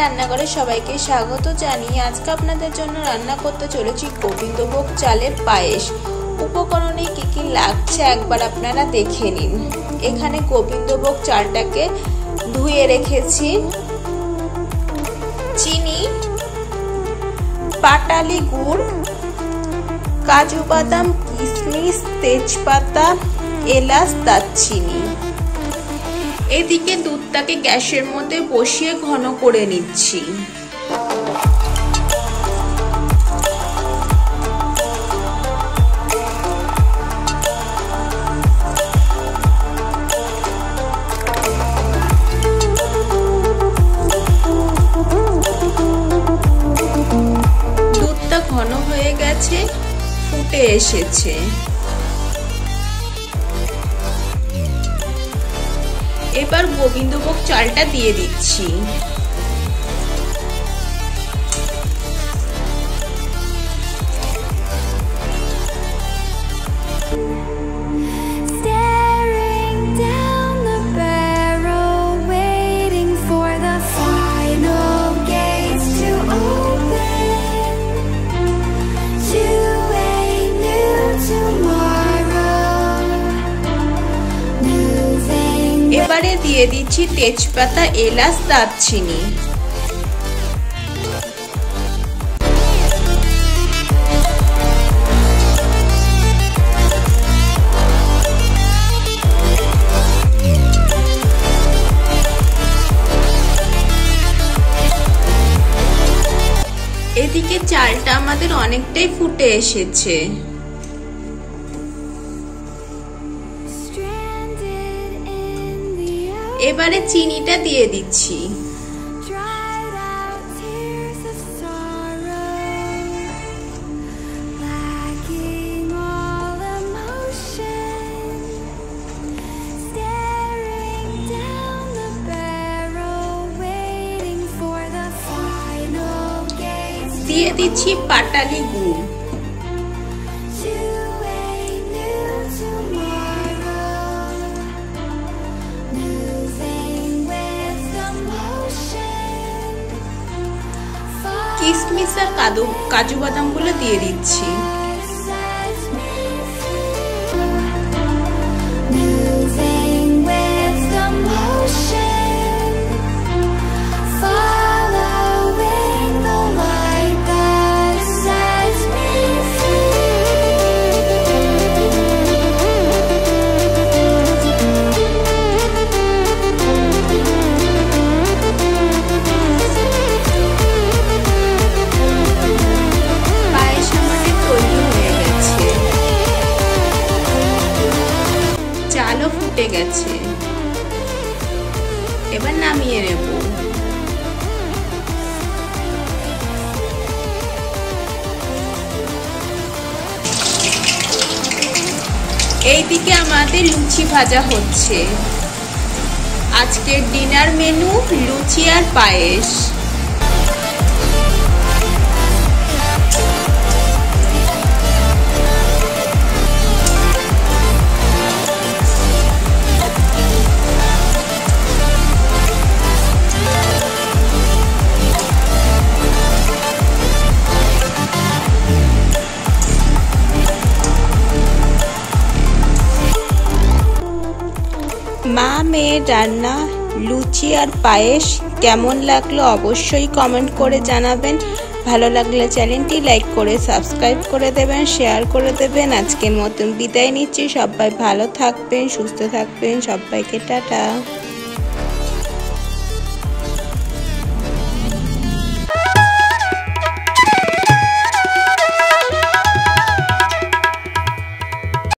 রান্নাঘরে সবাইকে স্বাগত জানিয়ে আজকে আপনাদের জন্য রান্না করতে চলেছি গোবিন্দভোগ চালের পায়েস। উপকরণে কি কি লাগছে একবার আপনারা দেখে নিন। এখানে গোবিন্দভোগ চালটাকে ধুয়ে রেখেছি, চিনি, পাটালি গুড়, কাজু বাদাম, কিশমিশ, তেজপাতা, এলাচ, দারচিনি। এদিকে দুধটাকে গ্যাসের মধ্যে বসিয়ে ঘন করে নিচ্ছি। দুধটা ঘন হয়ে গেছে, ফুটে এসেছে। এবার গোবিন্দভোগ চালটা দিয়ে দিচ্ছি। এবারে দিয়ে দিচ্ছি তেজপাতা, এলাচ, দারচিনি। এদিকে চালটা আমাদের অনেকটাই ফুটে এসেছে। এবারে চিনিটা দিয়ে দিচ্ছি। দিয়ে দিচ্ছি পাটালি গুড়। কিশমিশ আর কাজু বাদাম গুলো দিয়ে দিচ্ছি। চালও ফুটে গেছে, এবার নামিয়ে নেব। এইদিকে আমাদের লুচি ভাজা হচ্ছে। আজকের ডিনার মেনু লুচি আর পায়েস। মা মেয়ের রান্না লুচি আর পায়েস কেমন লাগলো অবশ্যই কমেন্ট করে জানাবেন। ভালো লাগলে চ্যানেলটি লাইক করে সাবস্ক্রাইব করে দেবেন, শেয়ার করে দেবেন। আজকের মতন বিদায় নিচ্ছি। সবাই ভালো থাকবেন, সুস্থ থাকবেন। সবাইকে টাটা।